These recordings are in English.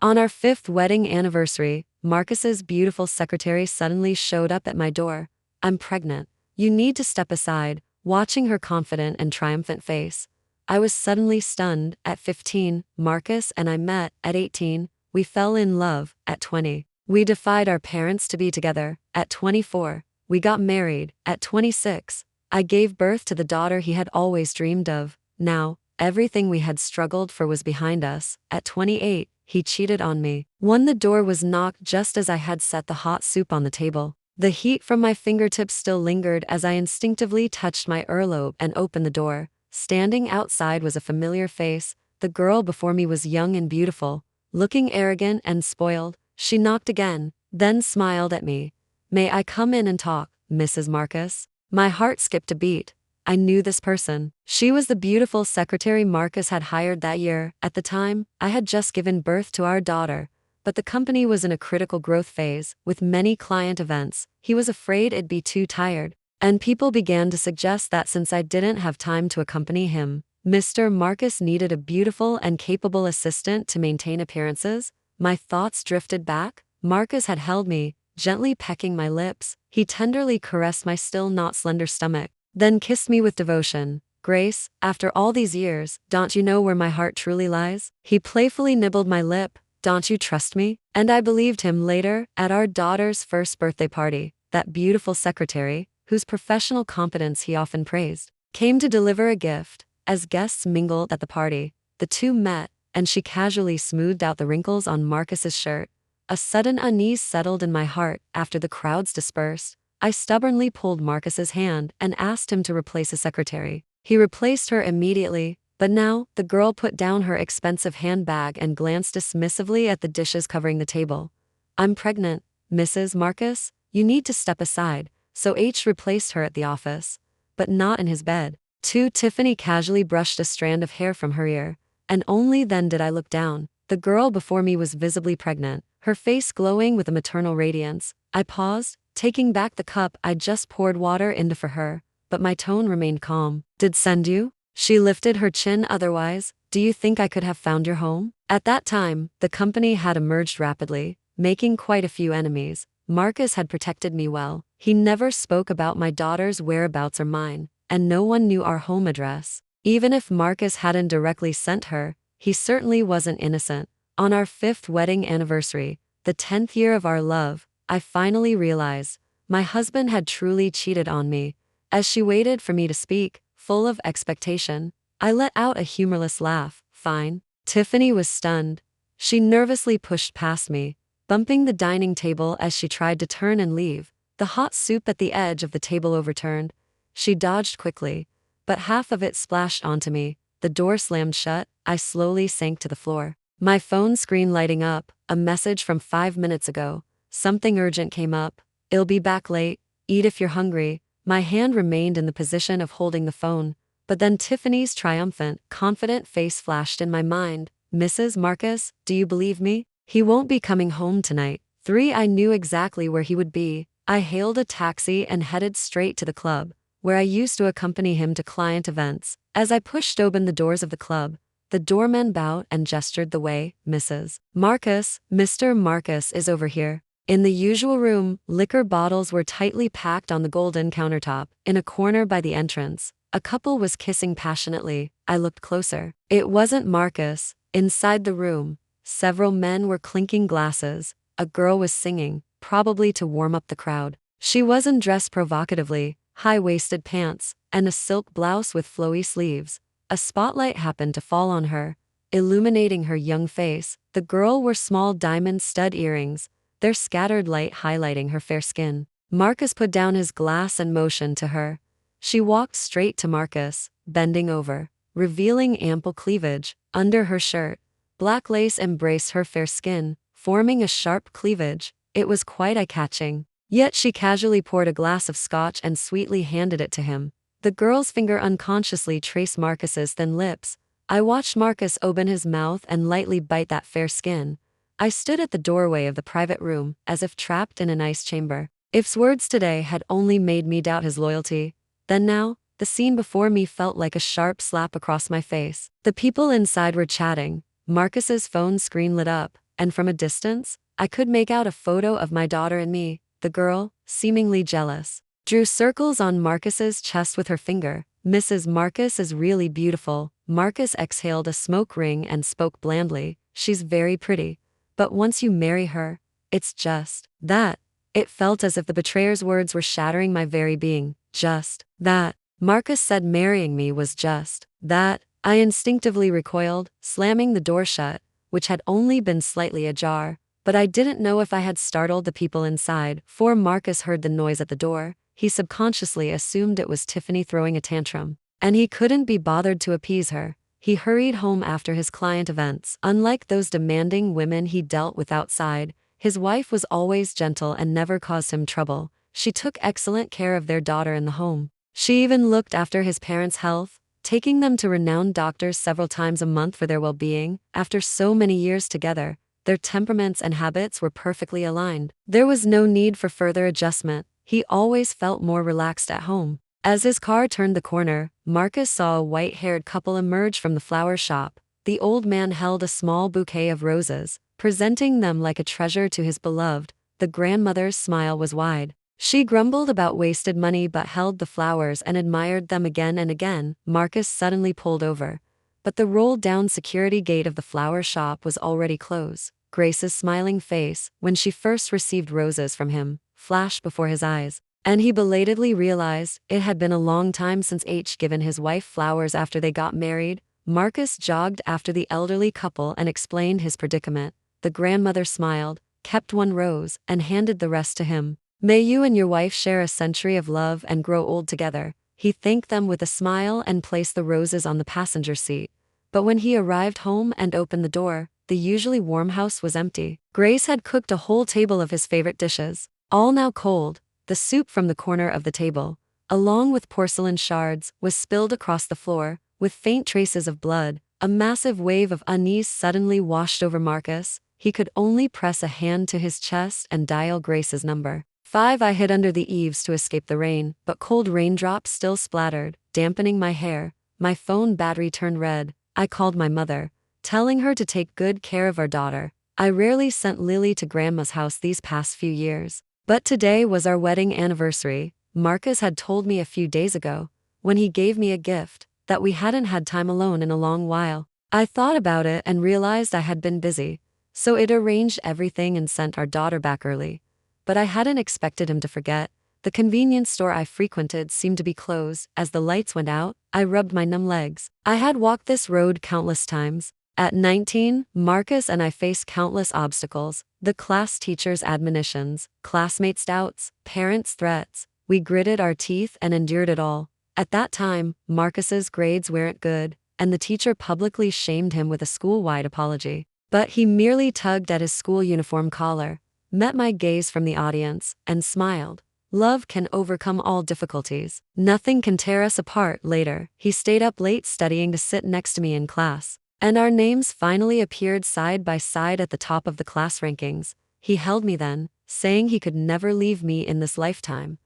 On our 5th wedding anniversary, Marcus's beautiful secretary suddenly showed up at my door. "I'm pregnant. You need to step aside," watching her confident and triumphant face. I was suddenly stunned. At 15, Marcus and I met. At 18, we fell in love. At 20, we defied our parents to be together. At 24, we got married. At 26, I gave birth to the daughter he had always dreamed of. Now, everything we had struggled for was behind us. At 28, he cheated on me. When the door was knocked just as I had set the hot soup on the table, the heat from my fingertips still lingered as I instinctively touched my earlobe and opened the door. Standing outside was a familiar face. The girl before me was young and beautiful, looking arrogant and spoiled. She knocked again, then smiled at me. "May I come in and talk, Mrs. Marcus?" My heart skipped a beat. I knew this person. She was the beautiful secretary Marcus had hired that year. At the time, I had just given birth to our daughter, but the company was in a critical growth phase, with many client events. He was afraid it'd be too tired, and people began to suggest that since I didn't have time to accompany him, Mr. Marcus needed a beautiful and capable assistant to maintain appearances. My thoughts drifted back. Marcus had held me, gently pecking my lips. He tenderly caressed my still not slender stomach, then kissed me with devotion. "Grace, after all these years, don't you know where my heart truly lies?" He playfully nibbled my lip. "Don't you trust me?" And I believed him. Later, at our daughter's first birthday party, that beautiful secretary, whose professional competence he often praised, came to deliver a gift. As guests mingled at the party, the two met, and she casually smoothed out the wrinkles on Marcus's shirt. A sudden unease settled in my heart. After the crowds dispersed, I stubbornly pulled Marcus's hand and asked him to replace his secretary. He replaced her immediately, but now, the girl put down her expensive handbag and glanced dismissively at the dishes covering the table. "I'm pregnant, Mrs. Marcus. You need to step aside." So H replaced her at the office, but not in his bed. Tiffany casually brushed a strand of hair from her ear, and only then did I look down. The girl before me was visibly pregnant, her face glowing with a maternal radiance. I paused, taking back the cup I'd just poured water into for her, but my tone remained calm. "Did send you?" She lifted her chin. "Otherwise, do you think I could have found your home?" At that time, the company had emerged rapidly, making quite a few enemies. Marcus had protected me well. He never spoke about my daughter's whereabouts or mine, and no one knew our home address. Even if Marcus hadn't directly sent her, he certainly wasn't innocent. On our 5th wedding anniversary, the 10th year of our love, I finally realized my husband had truly cheated on me. As she waited for me to speak, full of expectation, I let out a humorless laugh. "Fine." Tiffany was stunned. She nervously pushed past me, bumping the dining table as she tried to turn and leave. The hot soup at the edge of the table overturned. She dodged quickly, but half of it splashed onto me. The door slammed shut. I slowly sank to the floor. My phone screen lighting up, a message from 5 minutes ago. Something urgent came up. "I'll be back late. Eat if you're hungry." My hand remained in the position of holding the phone, but then Tiffany's triumphant, confident face flashed in my mind. "Mrs. Marcus, do you believe me? He won't be coming home tonight." 3. I knew exactly where he would be. I hailed a taxi and headed straight to the club, where I used to accompany him to client events. As I pushed open the doors of the club, the doorman bowed and gestured the way. "Mrs. Marcus, Mr. Marcus is over here." In the usual room, liquor bottles were tightly packed on the golden countertop. In a corner by the entrance, a couple was kissing passionately. I looked closer. It wasn't Marcus. Inside the room, several men were clinking glasses. A girl was singing, probably to warm up the crowd. She wasn't dressed provocatively, high-waisted pants, and a silk blouse with flowy sleeves. A spotlight happened to fall on her, illuminating her young face. The girl wore small diamond stud earrings, their scattered light highlighting her fair skin. Marcus put down his glass and motioned to her. She walked straight to Marcus, bending over, revealing ample cleavage. Under her shirt, black lace embraced her fair skin, forming a sharp cleavage. It was quite eye-catching. Yet she casually poured a glass of scotch and sweetly handed it to him. The girl's finger unconsciously traced Marcus's thin lips. I watched Marcus open his mouth and lightly bite that fair skin. I stood at the doorway of the private room, as if trapped in an ice chamber. If's words today had only made me doubt his loyalty, then now, the scene before me felt like a sharp slap across my face. The people inside were chatting. Marcus's phone screen lit up, and from a distance, I could make out a photo of my daughter and me, the girl, seemingly jealous, drew circles on Marcus's chest with her finger. Mrs. Marcus is really beautiful. Marcus exhaled a smoke ring and spoke blandly. She's very pretty. But once you marry her, it's just that. It felt as if the betrayer's words were shattering my very being. Just that. Marcus said marrying me was just that. I instinctively recoiled, slamming the door shut, which had only been slightly ajar. But I didn't know if I had startled the people inside. For Marcus heard the noise at the door, he subconsciously assumed it was Tiffany throwing a tantrum. And he couldn't be bothered to appease her. He hurried home after his client events. Unlike those demanding women he dealt with outside, his wife was always gentle and never caused him trouble. She took excellent care of their daughter in the home. She even looked after his parents' health, taking them to renowned doctors several times a month for their well-being. After so many years together, their temperaments and habits were perfectly aligned. There was no need for further adjustment. He always felt more relaxed at home. As his car turned the corner, Marcus saw a white-haired couple emerge from the flower shop. The old man held a small bouquet of roses, presenting them like a treasure to his beloved. The grandmother's smile was wide. She grumbled about wasted money but held the flowers and admired them again and again. Marcus suddenly pulled over. But the rolled-down security gate of the flower shop was already closed. Grace's smiling face, when she first received roses from him, flashed before his eyes, and he belatedly realized it had been a long time since H given his wife flowers after they got married. Marcus jogged after the elderly couple and explained his predicament. The grandmother smiled, kept one rose, and handed the rest to him. May you and your wife share a century of love and grow old together. He thanked them with a smile and placed the roses on the passenger seat. But when he arrived home and opened the door, the usually warm house was empty. Grace had cooked a whole table of his favorite dishes, all now cold. The soup from the corner of the table, along with porcelain shards, was spilled across the floor, with faint traces of blood. A massive wave of unease suddenly washed over Marcus. He could only press a hand to his chest and dial Grace's number. 5. I hid under the eaves to escape the rain, but cold raindrops still splattered, dampening my hair. My phone battery turned red. I called my mother, telling her to take good care of our daughter. I rarely sent Lily to Grandma's house these past few years. But today was our wedding anniversary. Marcus had told me a few days ago, when he gave me a gift, that we hadn't had time alone in a long while. I thought about it and realized I had been busy, so it arranged everything and sent our daughter back early. But I hadn't expected him to forget. The convenience store I frequented seemed to be closed. As the lights went out, I rubbed my numb legs. I had walked this road countless times. At 19, Marcus and I faced countless obstacles. The class teacher's admonitions, classmates' doubts, parents' threats. We gritted our teeth and endured it all. At that time, Marcus's grades weren't good, and the teacher publicly shamed him with a school-wide apology. But he merely tugged at his school uniform collar, met my gaze from the audience, and smiled. Love can overcome all difficulties. Nothing can tear us apart. Later, he stayed up late studying to sit next to me in class. And our names finally appeared side by side at the top of the class rankings. He held me then, saying he could never leave me in this lifetime.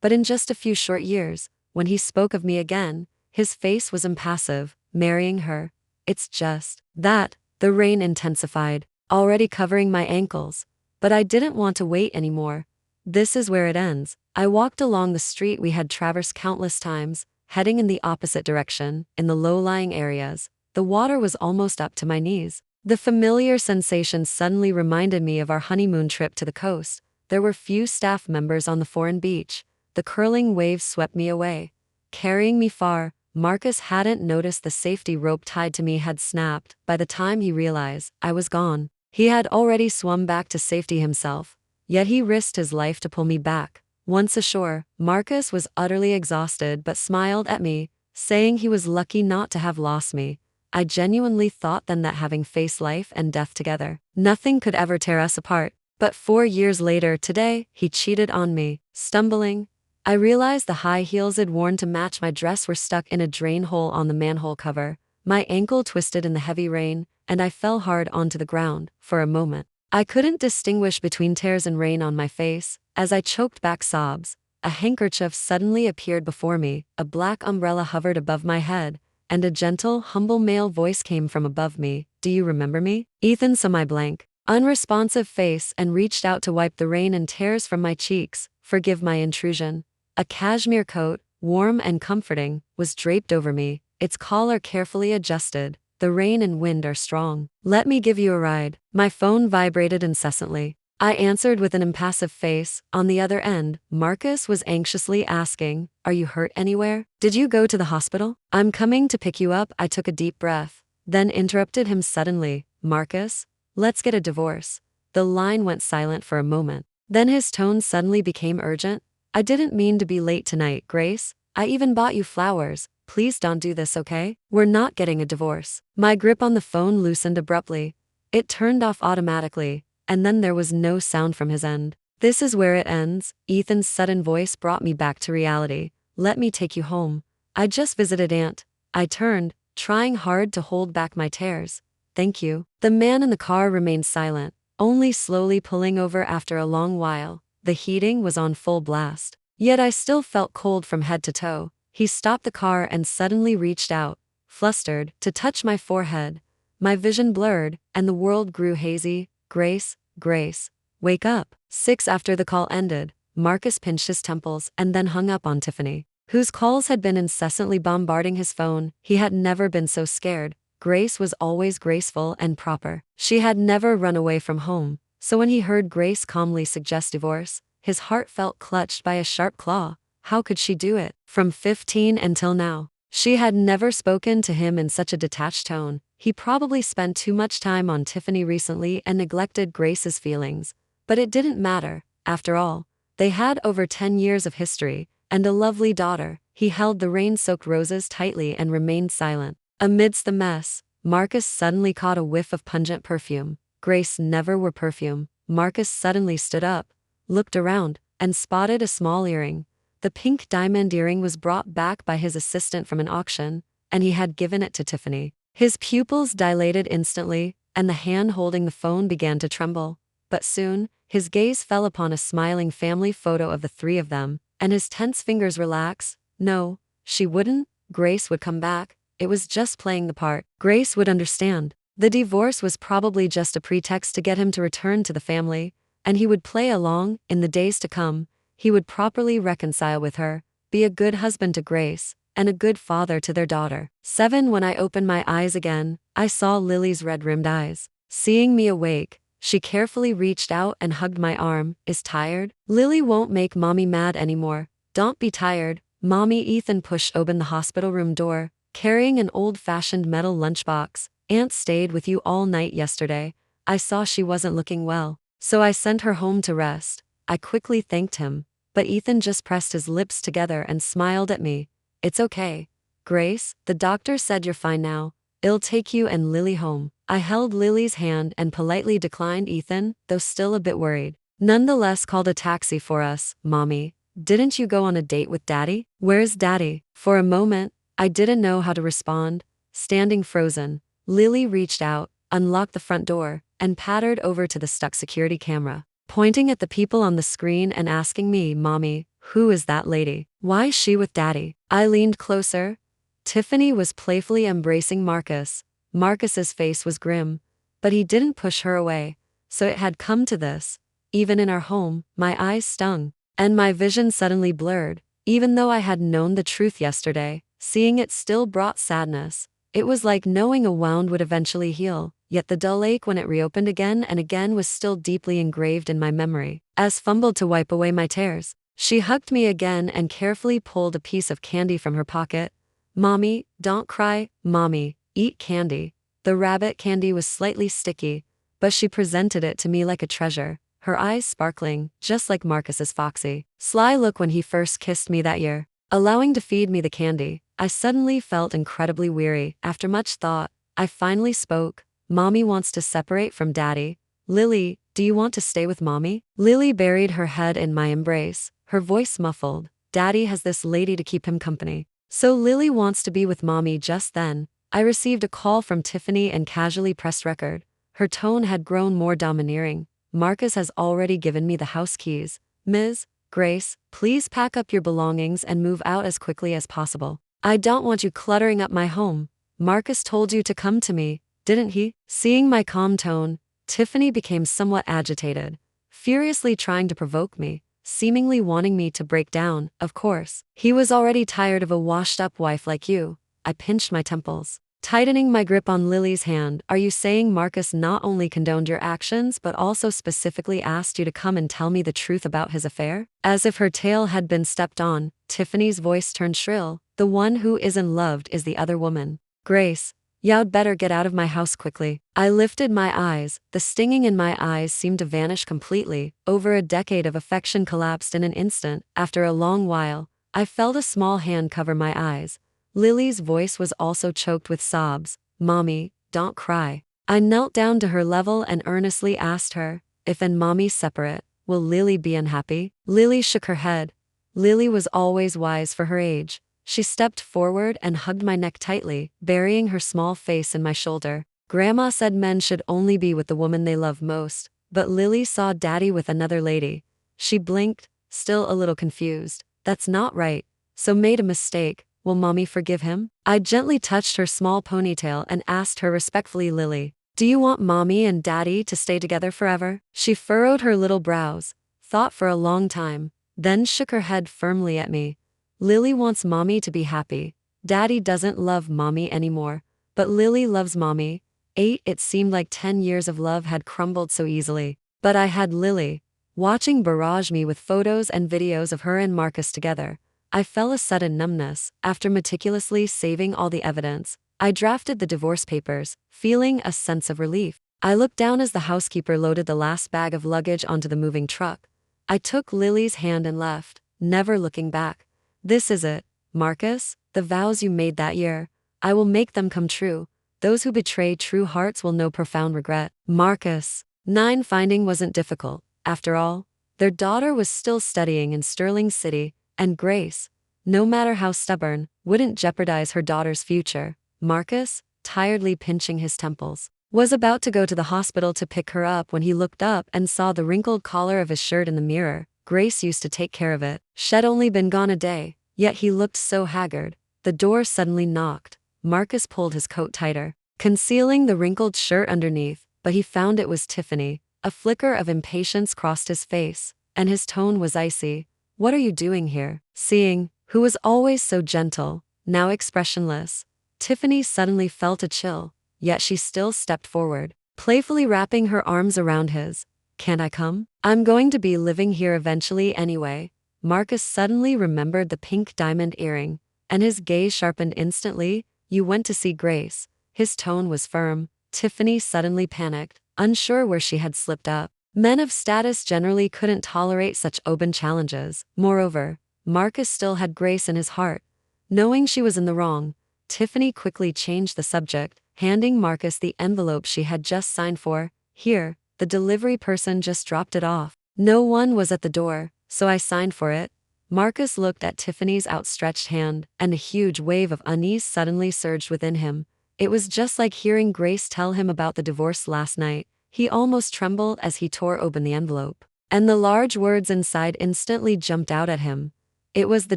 But in just a few short years, when he spoke of me again, his face was impassive. Marrying her, it's just that. The rain intensified, already covering my ankles. But I didn't want to wait anymore. This is where it ends. I walked along the street we had traversed countless times, heading in the opposite direction. In the low-lying areas, the water was almost up to my knees. The familiar sensation suddenly reminded me of our honeymoon trip to the coast. There were few staff members on the foreign beach. The curling waves swept me away, carrying me far. Marcus hadn't noticed the safety rope tied to me had snapped. By the time he realized I was gone, he had already swum back to safety himself. Yet he risked his life to pull me back. Once ashore, Marcus was utterly exhausted but smiled at me, saying he was lucky not to have lost me. I genuinely thought then that having faced life and death together, nothing could ever tear us apart. But 4 years later today, he cheated on me. Stumbling, I realized the high heels I'd worn to match my dress were stuck in a drain hole on the manhole cover. My ankle twisted in the heavy rain, and I fell hard onto the ground. For a moment, I couldn't distinguish between tears and rain on my face. As I choked back sobs, a handkerchief suddenly appeared before me. A black umbrella hovered above my head, and a gentle, humble male voice came from above me. Do you remember me? Ethan saw my blank unresponsive face and reached out to wipe the rain and tears from my cheeks. Forgive my intrusion. A cashmere coat, warm and comforting, was draped over me, its collar carefully adjusted. The rain and wind are strong. Let me give you a ride. My phone vibrated incessantly. I answered with an impassive face. On the other end, Marcus was anxiously asking, "Are you hurt anywhere? Did you go to the hospital?" "I'm coming to pick you up." I took a deep breath, then interrupted him suddenly. "Marcus, let's get a divorce." The line went silent for a moment. Then his tone suddenly became urgent. "I didn't mean to be late tonight, Grace. I even bought you flowers. Please don't do this, okay? We're not getting a divorce." My grip on the phone loosened abruptly. It turned off automatically, and then there was no sound from his end. "This is where it ends." Ethan's sudden voice brought me back to reality. "Let me take you home. I just visited Aunt." I turned, trying hard to hold back my tears. "Thank you." The man in the car remained silent, only slowly pulling over after a long while. The heating was on full blast. Yet I still felt cold from head to toe. He stopped the car and suddenly reached out, flustered, to touch my forehead. My vision blurred, and the world grew hazy. "Grace, Grace, wake up." 6 after the call ended, Marcus pinched his temples and then hung up on Tiffany, whose calls had been incessantly bombarding his phone. He had never been so scared. Grace was always graceful and proper. She had never run away from home, so when he heard Grace calmly suggest divorce, his heart felt clutched by a sharp claw. How could she do it? From 15 until now, she had never spoken to him in such a detached tone. He probably spent too much time on Tiffany recently and neglected Grace's feelings. But it didn't matter. After all, they had over 10 years of history, and a lovely daughter. He held the rain-soaked roses tightly and remained silent. Amidst the mess, Marcus suddenly caught a whiff of pungent perfume. Grace never wore perfume. Marcus suddenly stood up, looked around, and spotted a small earring. The pink diamond earring was brought back by his assistant from an auction, and he had given it to Tiffany. His pupils dilated instantly, and the hand holding the phone began to tremble. But soon, his gaze fell upon a smiling family photo of the three of them, and his tense fingers relaxed. No, she wouldn't. Grace would come back. It was just playing the part. Grace would understand. The divorce was probably just a pretext to get him to return to the family, and he would play along. In the days to come, he would properly reconcile with her, be a good husband to Grace, and a good father to their daughter. 7 When I opened my eyes again, I saw Lily's red-rimmed eyes. Seeing me awake, she carefully reached out and hugged my arm. "Is tired? Lily won't make Mommy mad anymore. Don't be tired, Mommy." Ethan pushed open the hospital room door, carrying an old-fashioned metal lunchbox. "Aunt stayed with you all night yesterday. I saw she wasn't looking well, so I sent her home to rest." I quickly thanked him, but Ethan just pressed his lips together and smiled at me. "It's okay, Grace. The doctor said you're fine now. I'll take you and Lily home." I held Lily's hand and politely declined Ethan, though still a bit worried. Nonetheless called a taxi for us. "Mommy, didn't you go on a date with Daddy? Where's Daddy?" For a moment, I didn't know how to respond. Standing frozen, Lily reached out, unlocked the front door, and pattered over to the stuck security camera, pointing at the people on the screen and asking me, "Mommy, who is that lady? Why is she with Daddy?" I leaned closer. Tiffany was playfully embracing Marcus. Marcus's face was grim, but he didn't push her away. So it had come to this. Even in our home, my eyes stung, and my vision suddenly blurred. Even though I had known the truth yesterday, seeing it still brought sadness. It was like knowing a wound would eventually heal, yet the dull ache when it reopened again and again was still deeply engraved in my memory. As fumbled to wipe away my tears, she hugged me again and carefully pulled a piece of candy from her pocket. "Mommy, don't cry. Mommy, eat candy." The rabbit candy was slightly sticky, but she presented it to me like a treasure, her eyes sparkling, just like Marcus's foxy, sly look when he first kissed me that year. Allowing to feed me the candy, I suddenly felt incredibly weary. After much thought, I finally spoke. "Mommy wants to separate from Daddy. Lily, do you want to stay with Mommy?" Lily buried her head in my embrace, her voice muffled. "Daddy has this lady to keep him company, so Lily wants to be with Mommy." Just then, I received a call from Tiffany and casually pressed record. Her tone had grown more domineering. "Marcus has already given me the house keys. Ms. Grace, please pack up your belongings and move out as quickly as possible. I don't want you cluttering up my home. Marcus told you to come to me, didn't he?" Seeing my calm tone, Tiffany became somewhat agitated, furiously trying to provoke me, seemingly wanting me to break down. Of course, he was already tired of a washed-up wife like you. I pinched my temples, tightening my grip on Lily's hand. Are you saying Marcus not only condoned your actions but also specifically asked you to come and tell me the truth about his affair? As if her tail had been stepped on, Tiffany's voice turned shrill. The one who isn't loved is the other woman. Grace, you'd better get out of my house quickly. I lifted my eyes. The stinging in my eyes seemed to vanish completely. Over a decade of affection collapsed in an instant. After a long while, I felt a small hand cover my eyes. Lily's voice was also choked with sobs. Mommy, don't cry. I knelt down to her level and earnestly asked her, if and Mommy separate, will Lily be unhappy? Lily shook her head. Lily was always wise for her age. She stepped forward and hugged my neck tightly, burying her small face in my shoulder. Grandma said men should only be with the woman they love most, but Lily saw Daddy with another lady. She blinked, still a little confused. That's not right. So made a mistake. Will Mommy forgive him? I gently touched her small ponytail and asked her respectfully, Lily, do you want Mommy and Daddy to stay together forever? She furrowed her little brows, thought for a long time, then shook her head firmly at me. Lily wants Mommy to be happy. Daddy doesn't love Mommy anymore, but Lily loves Mommy. It seemed like 10 years of love had crumbled so easily. But I had Lily. Watching barrage me with photos and videos of her and Marcus together, I felt a sudden numbness. After meticulously saving all the evidence, I drafted the divorce papers, feeling a sense of relief. I looked down as the housekeeper loaded the last bag of luggage onto the moving truck. I took Lily's hand and left, never looking back. This is it, Marcus, the vows you made that year. I will make them come true. Those who betray true hearts will know profound regret. Marcus. 9. Finding wasn't difficult. After all, their daughter was still studying in Sterling City, and Grace, no matter how stubborn, wouldn't jeopardize her daughter's future. Marcus, tiredly pinching his temples, was about to go to the hospital to pick her up when he looked up and saw the wrinkled collar of his shirt in the mirror. Grace used to take care of it. She'd only been gone a day, yet he looked so haggard. The door suddenly knocked. Marcus pulled his coat tighter, concealing the wrinkled shirt underneath, but he found it was Tiffany. A flicker of impatience crossed his face, and his tone was icy. What are you doing here? Seeing, who was always so gentle, now expressionless, Tiffany suddenly felt a chill, yet she still stepped forward, playfully wrapping her arms around his. Can't I come? I'm going to be living here eventually anyway. Marcus suddenly remembered the pink diamond earring, and his gaze sharpened instantly. You went to see Grace. His tone was firm. Tiffany suddenly panicked, unsure where she had slipped up. Men of status generally couldn't tolerate such open challenges. Moreover, Marcus still had Grace in his heart. Knowing she was in the wrong, Tiffany quickly changed the subject, handing Marcus the envelope she had just signed for. Here, the delivery person just dropped it off. No one was at the door, so I signed for it. Marcus looked at Tiffany's outstretched hand, and a huge wave of unease suddenly surged within him. It was just like hearing Grace tell him about the divorce last night. He almost trembled as he tore open the envelope, and the large words inside instantly jumped out at him. It was the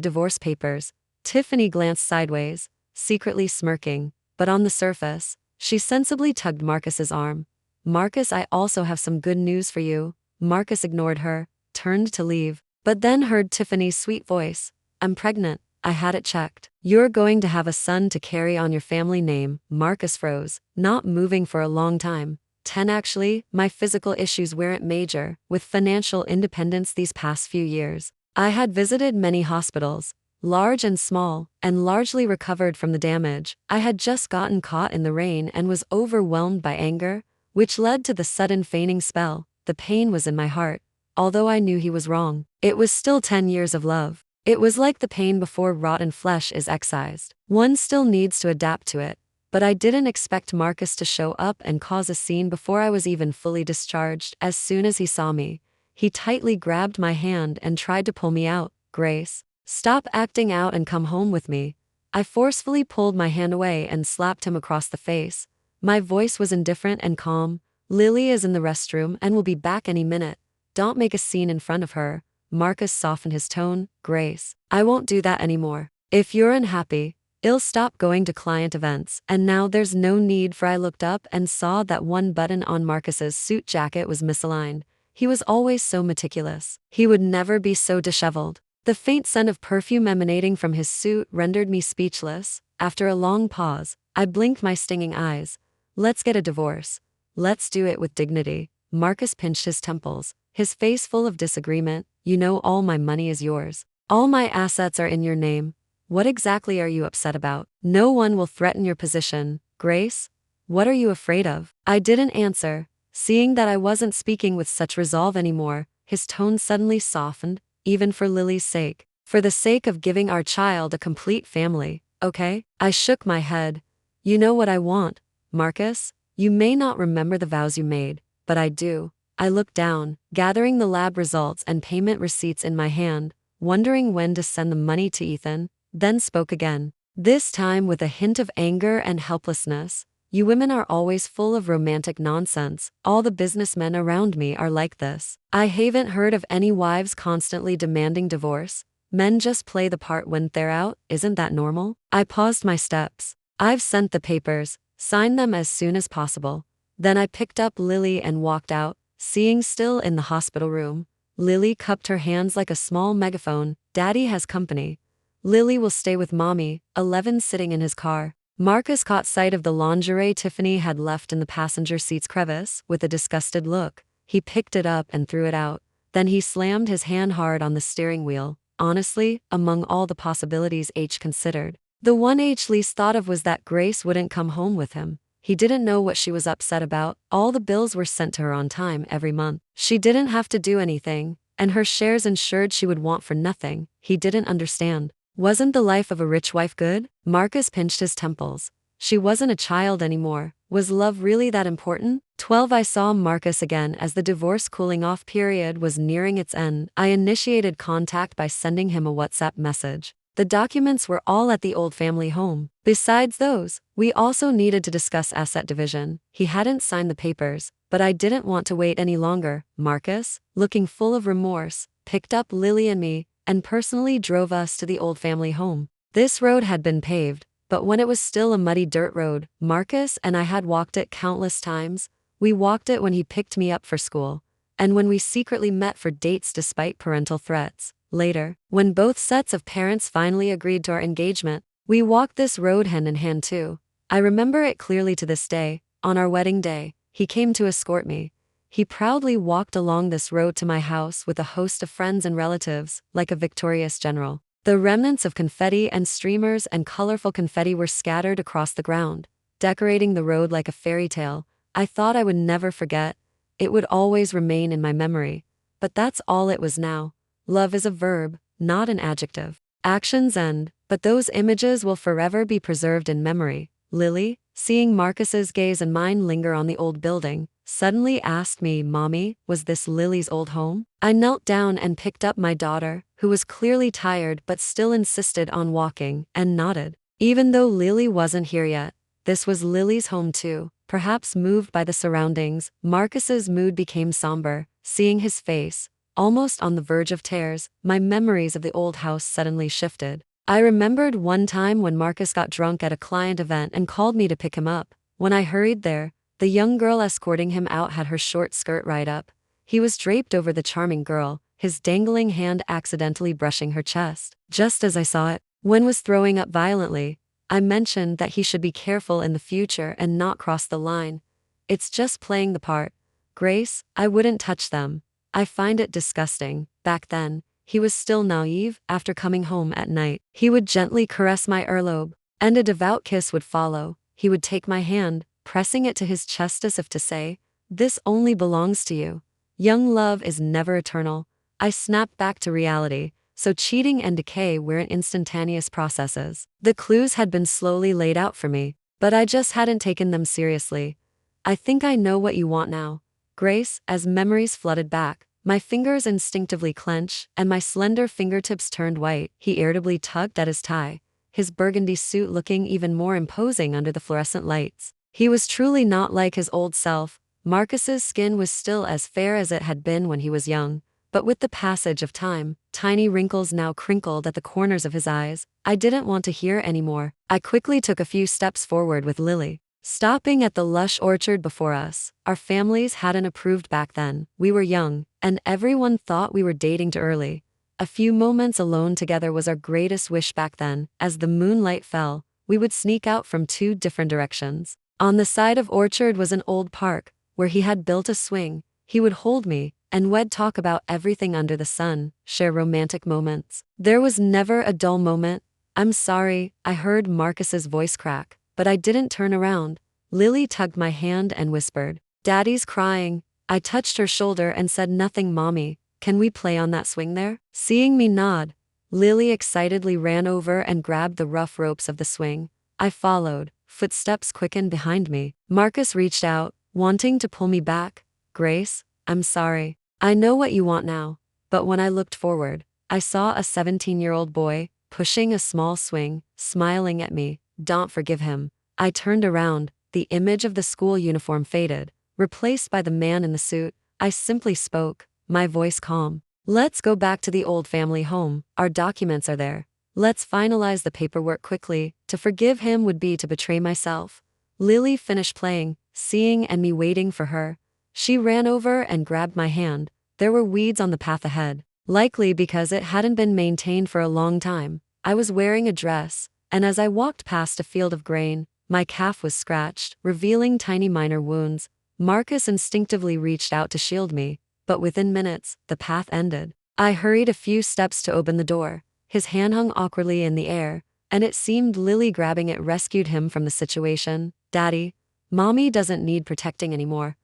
divorce papers. Tiffany glanced sideways, secretly smirking, but on the surface, she sensibly tugged Marcus's arm. Marcus, I also have some good news for you. Marcus ignored her, turned to leave, but then heard Tiffany's sweet voice. I'm pregnant. I had it checked. You're going to have a son to carry on your family name. Marcus froze, not moving for a long time. 10. Actually, my physical issues weren't major. With financial independence these past few years, I had visited many hospitals, large and small, and largely recovered from the damage. I had just gotten caught in the rain and was overwhelmed by anger, which led to the sudden fainting spell. The pain was in my heart. Although I knew he was wrong, it was still 10 years of love. It was like the pain before rotten flesh is excised. One still needs to adapt to it. But I didn't expect Marcus to show up and cause a scene before I was even fully discharged. As soon as he saw me, he tightly grabbed my hand and tried to pull me out. Grace, stop acting out and come home with me. I forcefully pulled my hand away and slapped him across the face. My voice was indifferent and calm. Lily is in the restroom and will be back any minute. Don't make a scene in front of her. Marcus softened his tone. Grace, I won't do that anymore. If you're unhappy, I'll stop going to client events, and now there's no need for. I looked up and saw that one button on Marcus's suit jacket was misaligned. He was always so meticulous. He would never be so disheveled. The faint scent of perfume emanating from his suit rendered me speechless. After a long pause, I blinked my stinging eyes. Let's get a divorce. Let's do it with dignity. Marcus pinched his temples, his face full of disagreement. You know, all my money is yours. All my assets are in your name. What exactly are you upset about? No one will threaten your position, Grace. What are you afraid of? I didn't answer. Seeing that I wasn't speaking with such resolve anymore, his tone suddenly softened, even for Lily's sake. For the sake of giving our child a complete family, okay? I shook my head. You know what I want, Marcus? You may not remember the vows you made, but I do. I looked down, gathering the lab results and payment receipts in my hand, wondering when to send the money to Ethan, then spoke again. This time with a hint of anger and helplessness. You women are always full of romantic nonsense. All the businessmen around me are like this. I haven't heard of any wives constantly demanding divorce. Men just play the part when they're out. Isn't that normal? I paused my steps. I've sent the papers. Sign them as soon as possible. Then I picked up Lily and walked out, seeing still in the hospital room. Lily cupped her hands like a small megaphone. Daddy has company. Lily will stay with Mommy. 11 sitting in his car. Marcus caught sight of the lingerie Tiffany had left in the passenger seat's crevice. With a disgusted look, he picked it up and threw it out. Then he slammed his hand hard on the steering wheel. Honestly, among all the possibilities H considered, the one H least thought of was that Grace wouldn't come home with him. He didn't know what she was upset about. All the bills were sent to her on time every month. She didn't have to do anything, and her shares ensured she would want for nothing. He didn't understand. Wasn't the life of a rich wife good? Marcus pinched his temples. She wasn't a child anymore. Was love really that important? 12. I saw Marcus again as the divorce cooling-off period was nearing its end. I initiated contact by sending him a WhatsApp message. The documents were all at the old family home. Besides those, we also needed to discuss asset division. He hadn't signed the papers, but I didn't want to wait any longer. Marcus, looking full of remorse, picked up Lily and me, and personally drove us to the old family home. This road had been paved, but when it was still a muddy dirt road, Marcus and I had walked it countless times. We walked it when he picked me up for school, and when we secretly met for dates despite parental threats. Later, when both sets of parents finally agreed to our engagement, we walked this road hand in hand too. I remember it clearly to this day. On our wedding day, he came to escort me. He proudly walked along this road to my house with a host of friends and relatives, like a victorious general. The remnants of confetti and streamers and colorful confetti were scattered across the ground, decorating the road like a fairy tale. I thought I would never forget. It would always remain in my memory. But that's all it was now. Love is a verb, not an adjective. Actions end, but those images will forever be preserved in memory. Lily, seeing Marcus's gaze and mine linger on the old building, suddenly asked me, Mommy, was this Lily's old home? I knelt down and picked up my daughter, who was clearly tired but still insisted on walking, and nodded. Even though Lily wasn't here yet, this was Lily's home too. Perhaps moved by the surroundings, Marcus's mood became somber. Seeing his face, almost on the verge of tears, my memories of the old house suddenly shifted. I remembered one time when Marcus got drunk at a client event and called me to pick him up. When I hurried there, the young girl escorting him out had her short skirt right up. He was draped over the charming girl, his dangling hand accidentally brushing her chest. Just as I saw it, Wen was throwing up violently. I mentioned that he should be careful in the future and not cross the line. It's just playing the part. Grace, I wouldn't touch them. I find it disgusting. Back then, he was still naive. After coming home at night, he would gently caress my earlobe, and a devout kiss would follow. He would take my hand, pressing it to his chest as if to say, this only belongs to you. Young love is never eternal. I snapped back to reality. So cheating and decay weren't instantaneous processes. The clues had been slowly laid out for me, but I just hadn't taken them seriously. I think I know what you want now, Grace. As memories flooded back, my fingers instinctively clenched, and my slender fingertips turned white. He irritably tugged at his tie, his burgundy suit looking even more imposing under the fluorescent lights. He was truly not like his old self. Marcus's skin was still as fair as it had been when he was young, But with the passage of time, tiny wrinkles now crinkled at the corners of his eyes. I didn't want to hear anymore. I quickly took a few steps forward with Lily. Stopping at the lush orchard before us, our families hadn't approved back then. We were young, and everyone thought we were dating too early. A few moments alone together was our greatest wish back then. As the moonlight fell, we would sneak out from two different directions. On the side of orchard was an old park, where he had built a swing. He would hold me, and we'd talk about everything under the sun, share romantic moments. There was never a dull moment. "I'm sorry," I heard Marcus's voice crack, but I didn't turn around. Lily tugged my hand and whispered, "Daddy's crying." I touched her shoulder and said, "Nothing, Mommy. Can we play on that swing there?" Seeing me nod, Lily excitedly ran over and grabbed the rough ropes of the swing. I followed, footsteps quickened behind me. Marcus reached out, wanting to pull me back. "Grace, I'm sorry. I know what you want now." But when I looked forward, I saw a 17-year-old boy, pushing a small swing, smiling at me. Don't forgive him. I turned around, the image of the school uniform faded, replaced by the man in the suit. I simply spoke, my voice calm. "Let's go back to the old family home. Our documents are there. Let's finalize the paperwork quickly." To forgive him would be to betray myself. Lily finished playing, seeing and me waiting for her. She ran over and grabbed my hand. There were weeds on the path ahead, likely because it hadn't been maintained for a long time. I was wearing a dress, and as I walked past a field of grain, my calf was scratched, revealing tiny minor wounds. Marcus instinctively reached out to shield me, but within minutes, the path ended. I hurried a few steps to open the door. His hand hung awkwardly in the air, and it seemed Lily grabbing it rescued him from the situation. "Daddy, Mommy doesn't need protecting anymore."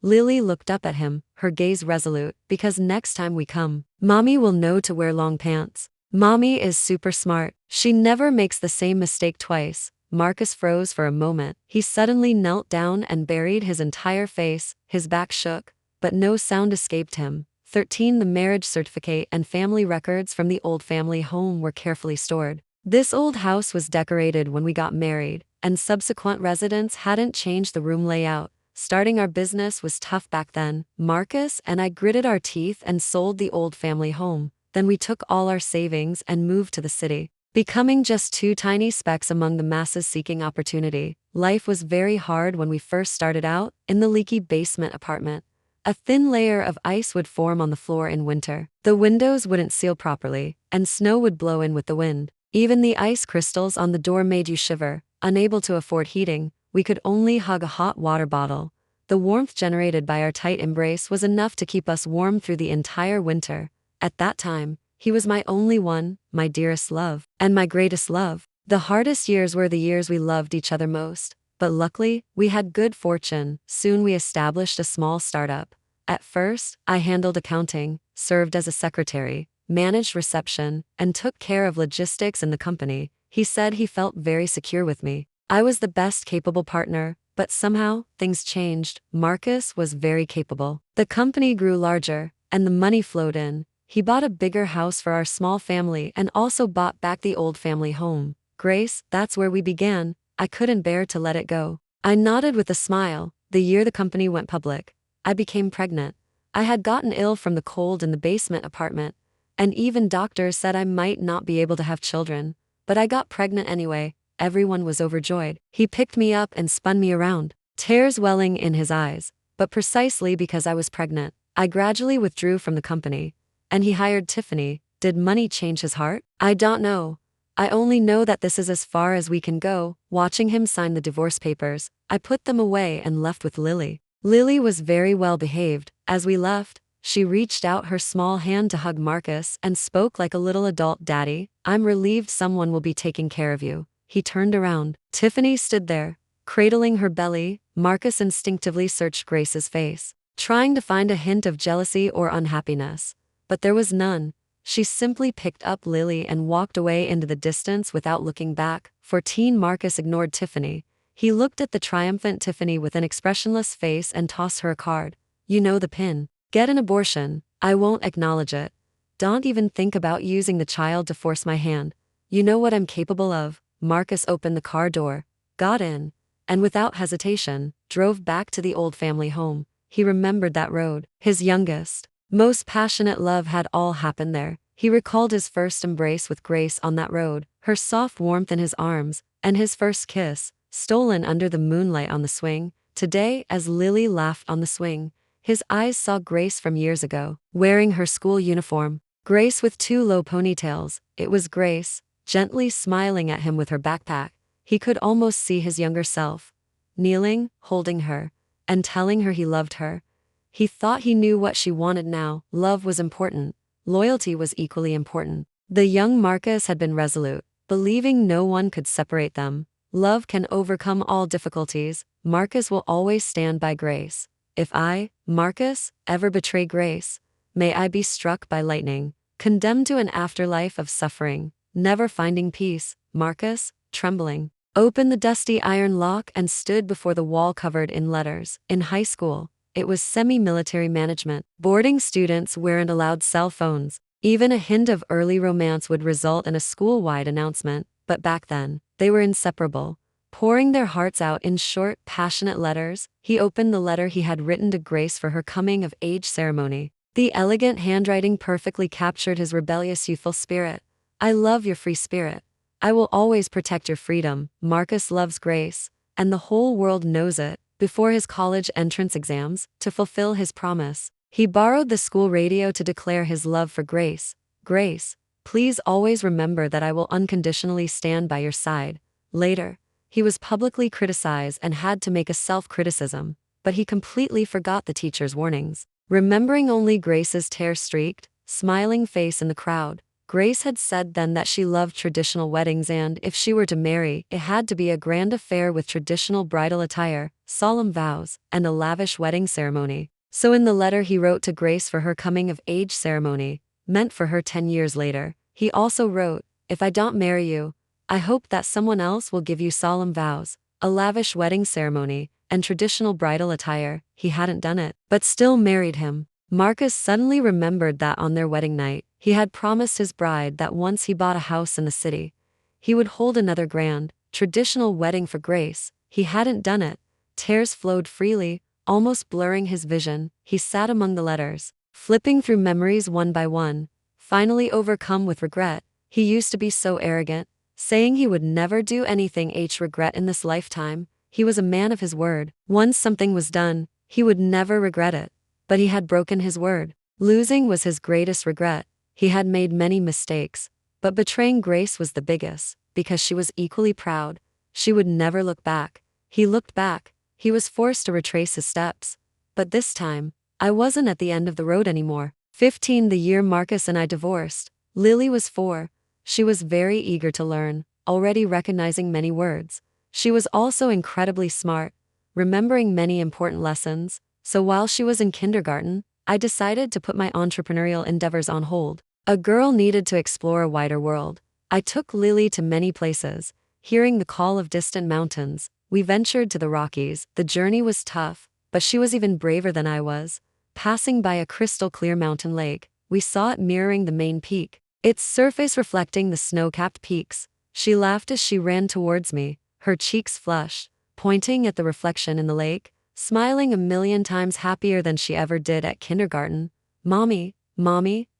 Lily looked up at him, her gaze resolute, "Because next time we come, Mommy will know to wear long pants. Mommy is super smart. She never makes the same mistake twice." Marcus froze for a moment. He suddenly knelt down and buried his entire face. His back shook, but no sound escaped him. 13. The marriage certificate and family records from the old family home were carefully stored. This old house was decorated when we got married, and subsequent residents hadn't changed the room layout. Starting our business was tough back then. Marcus and I gritted our teeth and sold the old family home. Then we took all our savings and moved to the city, becoming just two tiny specks among the masses seeking opportunity. Life was very hard when we first started out, in the leaky basement apartment. A thin layer of ice would form on the floor in winter. The windows wouldn't seal properly, and snow would blow in with the wind. Even the ice crystals on the door made you shiver. Unable to afford heating, we could only hug a hot water bottle. The warmth generated by our tight embrace was enough to keep us warm through the entire winter. At that time, he was my only one, my dearest love, and my greatest love. The hardest years were the years we loved each other most. But luckily, we had good fortune. Soon we established a small startup. At first, I handled accounting, served as a secretary, managed reception, and took care of logistics in the company. He said he felt very secure with me. I was the best capable partner, but somehow, things changed. Marcus was very capable. The company grew larger, and the money flowed in. He bought a bigger house for our small family and also bought back the old family home. "Grace, that's where we began." I couldn't bear to let it go. I nodded with a smile. The year the company went public, I became pregnant. I had gotten ill from the cold in the basement apartment, and even doctors said I might not be able to have children. But I got pregnant anyway. Everyone was overjoyed. He picked me up and spun me around, tears welling in his eyes. But precisely because I was pregnant, I gradually withdrew from the company. And he hired Tiffany. Did money change his heart? I don't know. I only know that this is as far as we can go. Watching him sign the divorce papers, I put them away and left with Lily. Lily was very well behaved. As we left, she reached out her small hand to hug Marcus and spoke like a little adult. "Daddy, I'm relieved someone will be taking care of you." He turned around. Tiffany stood there, cradling her belly. Marcus instinctively searched Grace's face, trying to find a hint of jealousy or unhappiness. But there was none. She simply picked up Lily and walked away into the distance without looking back. 14. Marcus ignored Tiffany. He looked at the triumphant Tiffany with an expressionless face and tossed her a card. "You know the pin. Get an abortion. I won't acknowledge it. Don't even think about using the child to force my hand. You know what I'm capable of." Marcus opened the car door, got in, and without hesitation, drove back to the old family home. He remembered that road. His youngest, most passionate love had all happened there. He recalled his first embrace with Grace on that road, her soft warmth in his arms, and his first kiss, stolen under the moonlight on the swing. Today, as Lily laughed on the swing, his eyes saw Grace from years ago, wearing her school uniform. Grace with two low ponytails. It was Grace, gently smiling at him with her backpack. He could almost see his younger self, kneeling, holding her, and telling her he loved her. He thought he knew what she wanted now. Love was important. Loyalty was equally important. The young Marcus had been resolute, believing no one could separate them. Love can overcome all difficulties. Marcus will always stand by Grace. If I, Marcus, ever betray Grace, may I be struck by lightning, condemned to an afterlife of suffering, never finding peace. Marcus, trembling, opened the dusty iron lock and stood before the wall covered in letters. In high school, it was semi-military management. Boarding students weren't allowed cell phones. Even a hint of early romance would result in a school-wide announcement, but back then, they were inseparable. Pouring their hearts out in short, passionate letters, he opened the letter he had written to Grace for her coming-of-age ceremony. The elegant handwriting perfectly captured his rebellious youthful spirit. I love your free spirit. I will always protect your freedom. Marcus loves Grace, and the whole world knows it. Before his college entrance exams, to fulfill his promise, he borrowed the school radio to declare his love for Grace. Grace, please always remember that I will unconditionally stand by your side. Later, he was publicly criticized and had to make a self-criticism, but he completely forgot the teacher's warnings. Remembering only Grace's tear-streaked, smiling face in the crowd, Grace had said then that she loved traditional weddings and, if she were to marry, it had to be a grand affair with traditional bridal attire, solemn vows, and a lavish wedding ceremony. So in the letter he wrote to Grace for her coming-of-age ceremony, meant for her 10 years later, he also wrote, "If I don't marry you, I hope that someone else will give you solemn vows, a lavish wedding ceremony, and traditional bridal attire." He hadn't done it, but still married him. Marcus suddenly remembered that on their wedding night, he had promised his bride that once he bought a house in the city, he would hold another grand, traditional wedding for Grace. He hadn't done it. Tears flowed freely, almost blurring his vision. He sat among the letters, flipping through memories one by one, finally overcome with regret. He used to be so arrogant, saying he would never do anything regret in this lifetime. He was a man of his word. Once something was done, he would never regret it. But he had broken his word. Losing was his greatest regret. He had made many mistakes, but betraying Grace was the biggest, because she was equally proud. She would never look back. He looked back. He was forced to retrace his steps. But this time, I wasn't at the end of the road anymore. 15 The year Marcus and I divorced, Lily was 4. She was very eager to learn, already recognizing many words. She was also incredibly smart, remembering many important lessons. So while she was in kindergarten, I decided to put my entrepreneurial endeavors on hold. A girl needed to explore a wider world. I took Lily to many places. Hearing the call of distant mountains, we ventured to the Rockies. The journey was tough, but she was even braver than I was. Passing by a crystal-clear mountain lake, we saw it mirroring the main peak, its surface reflecting the snow-capped peaks. She laughed as she ran towards me, her cheeks flushed, pointing at the reflection in the lake, smiling a million times happier than she ever did at kindergarten. Mommy,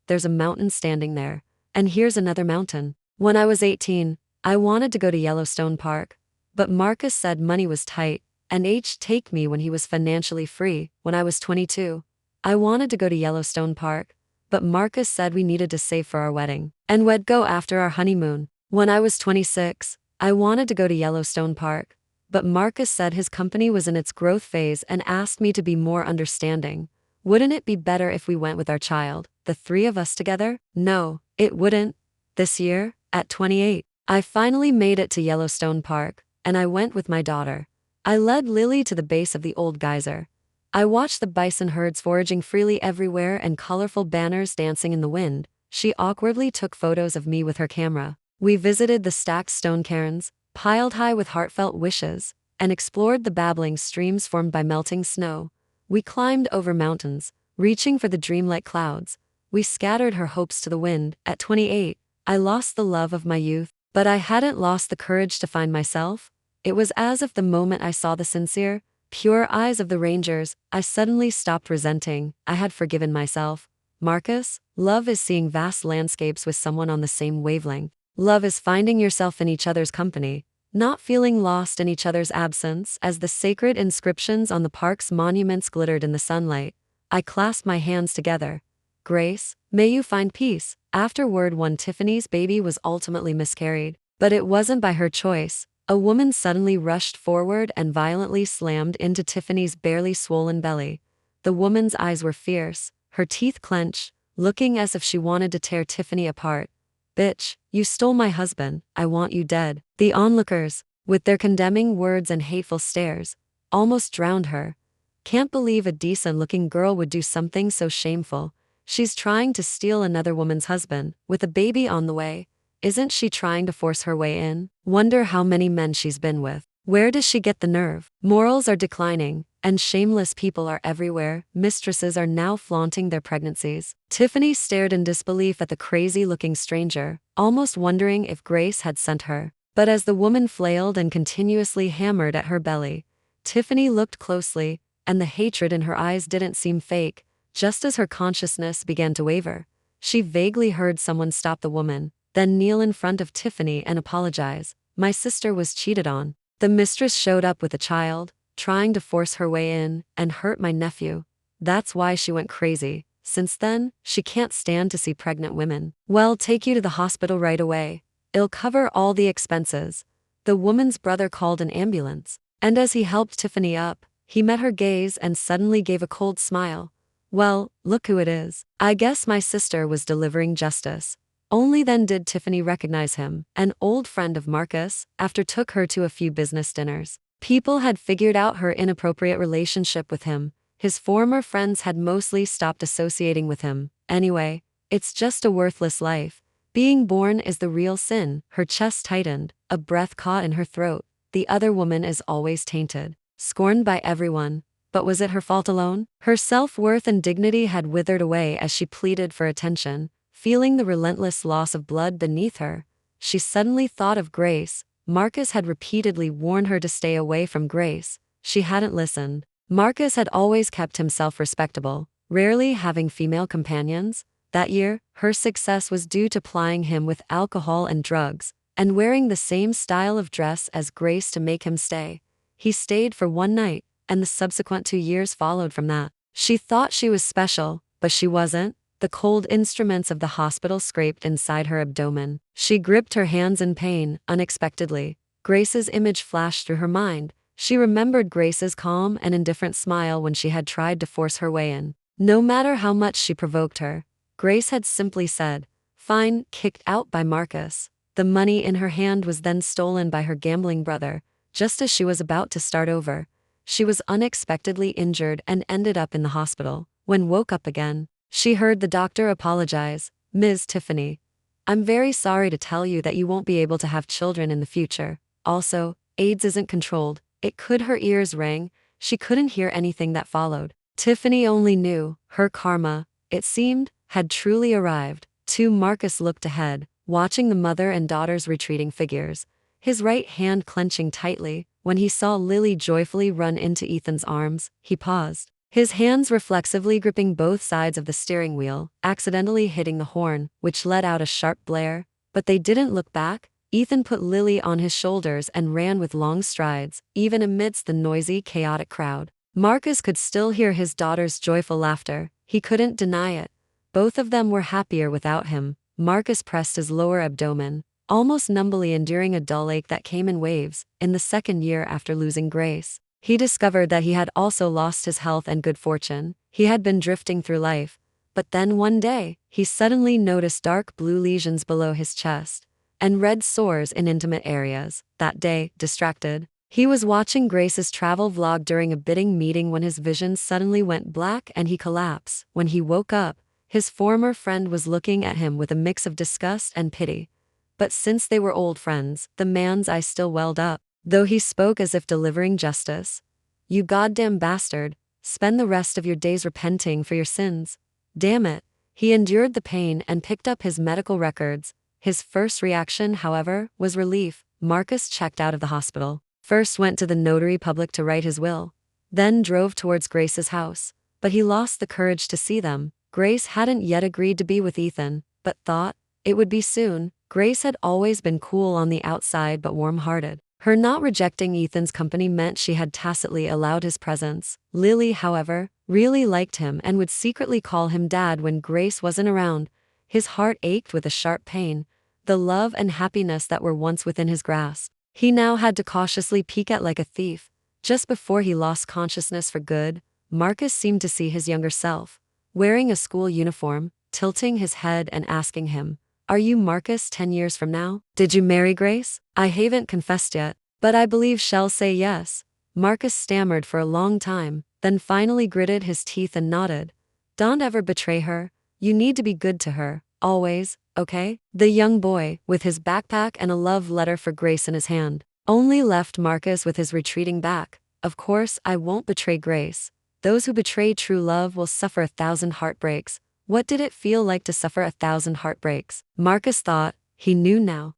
there's a mountain standing there. And here's another mountain. When I was 18, I wanted to go to Yellowstone Park. But Marcus said money was tight, and take me when he was financially free. When I was 22, I wanted to go to Yellowstone Park. But Marcus said we needed to save for our wedding, and we'd go after our honeymoon. When I was 26, I wanted to go to Yellowstone Park. But Marcus said his company was in its growth phase and asked me to be more understanding. Wouldn't it be better if we went with our child, the 3 of us together? No, it wouldn't. This year, at 28, I finally made it to Yellowstone Park, and I went with my daughter. I led Lily to the base of the old geyser. I watched the bison herds foraging freely everywhere and colorful banners dancing in the wind. She awkwardly took photos of me with her camera. We visited the stacked stone cairns, piled high with heartfelt wishes, and explored the babbling streams formed by melting snow. We climbed over mountains, reaching for the dreamlike clouds. We scattered her hopes to the wind. At 28, I lost the love of my youth, but I hadn't lost the courage to find myself. It was as if the moment I saw the sincere, pure eyes of the rangers, I suddenly stopped resenting. I had forgiven myself. Marcus, love is seeing vast landscapes with someone on the same wavelength. Love is finding yourself in each other's company, not feeling lost in each other's absence. As the sacred inscriptions on the park's monuments glittered in the sunlight, I clasped my hands together. Grace, may you find peace. Afterward, one Tiffany's baby was ultimately miscarried, but it wasn't by her choice. A woman suddenly rushed forward and violently slammed into Tiffany's barely swollen belly. The woman's eyes were fierce, her teeth clenched, looking as if she wanted to tear Tiffany apart. Bitch, you stole my husband, I want you dead. The onlookers, with their condemning words and hateful stares, almost drowned her. Can't believe a decent-looking girl would do something so shameful. She's trying to steal another woman's husband, with a baby on the way. Isn't she trying to force her way in? Wonder how many men she's been with. Where does she get the nerve? Morals are declining, and shameless people are everywhere. Mistresses are now flaunting their pregnancies. Tiffany stared in disbelief at the crazy-looking stranger, almost wondering if Grace had sent her. But as the woman flailed and continuously hammered at her belly, Tiffany looked closely, and the hatred in her eyes didn't seem fake. Just as her consciousness began to waver, she vaguely heard someone stop the woman, then kneel in front of Tiffany and apologize. My sister was cheated on. The mistress showed up with a child, trying to force her way in, and hurt my nephew. That's why she went crazy. Since then, she can't stand to see pregnant women. Well, take you to the hospital right away. It'll cover all the expenses. The woman's brother called an ambulance, and as he helped Tiffany up, he met her gaze and suddenly gave a cold smile. Well, look who it is. I guess my sister was delivering justice. Only then did Tiffany recognize him, an old friend of Marcus, after took her to a few business dinners. People had figured out her inappropriate relationship with him. His former friends had mostly stopped associating with him. Anyway, it's just a worthless life. Being born is the real sin. Her chest tightened, a breath caught in her throat. The other woman is always tainted, scorned by everyone. But was it her fault alone? Her self-worth and dignity had withered away as she pleaded for attention. Feeling the relentless loss of blood beneath her, she suddenly thought of Grace. Marcus had repeatedly warned her to stay away from Grace. She hadn't listened. Marcus had always kept himself respectable, rarely having female companions. That year, her success was due to plying him with alcohol and drugs, and wearing the same style of dress as Grace to make him stay. He stayed for one night, and the subsequent 2 years followed from that. She thought she was special, but she wasn't. The cold instruments of the hospital scraped inside her abdomen. She gripped her hands in pain, unexpectedly. Grace's image flashed through her mind. She remembered Grace's calm and indifferent smile when she had tried to force her way in. No matter how much she provoked her, Grace had simply said, "Fine," kicked out by Marcus. The money in her hand was then stolen by her gambling brother, just as she was about to start over. She was unexpectedly injured and ended up in the hospital. When woke up again, she heard the doctor apologize. "Ms. Tiffany, I'm very sorry to tell you that you won't be able to have children in the future. Also, AIDS isn't controlled." It could her ears rang. She couldn't hear anything that followed. Tiffany only knew, her karma, it seemed, had truly arrived. Marcus looked ahead, watching the mother and daughter's retreating figures, his right hand clenching tightly. When he saw Lily joyfully run into Ethan's arms, he paused, his hands reflexively gripping both sides of the steering wheel, accidentally hitting the horn, which let out a sharp blare. But they didn't look back. Ethan put Lily on his shoulders and ran with long strides, even amidst the noisy, chaotic crowd. Marcus could still hear his daughter's joyful laughter. He couldn't deny it. Both of them were happier without him. Marcus pressed his lower abdomen, almost numbly enduring a dull ache that came in waves. In the second year after losing Grace, he discovered that he had also lost his health and good fortune. He had been drifting through life. But then one day, he suddenly noticed dark blue lesions below his chest, and red sores in intimate areas. That day, distracted, he was watching Grace's travel vlog during a bidding meeting when his vision suddenly went black and he collapsed. When he woke up, his former friend was looking at him with a mix of disgust and pity. But since they were old friends, the man's eyes still welled up, though he spoke as if delivering justice. "You goddamn bastard, spend the rest of your days repenting for your sins." Damn it. He endured the pain and picked up his medical records. His first reaction, however, was relief. Marcus checked out of the hospital, first went to the notary public to write his will, then drove towards Grace's house. But he lost the courage to see them. Grace hadn't yet agreed to be with Ethan, but thought it would be soon. Grace had always been cool on the outside but warm-hearted. Her not rejecting Ethan's company meant she had tacitly allowed his presence. Lily, however, really liked him and would secretly call him Dad when Grace wasn't around. His heart ached with a sharp pain. The love and happiness that were once within his grasp, he now had to cautiously peek at like a thief. Just before he lost consciousness for good, Marcus seemed to see his younger self, wearing a school uniform, tilting his head and asking him, "Are you Marcus 10 years from now? Did you marry Grace?" "I haven't confessed yet, but I believe she'll say yes." Marcus stammered for a long time, then finally gritted his teeth and nodded. "Don't ever betray her. You need to be good to her, always, okay?" The young boy, with his backpack and a love letter for Grace in his hand, only left Marcus with his retreating back. "Of course I won't betray Grace. Those who betray true love will suffer 1,000 heartbreaks." What did it feel like to suffer 1,000 heartbreaks? Marcus thought. He knew now.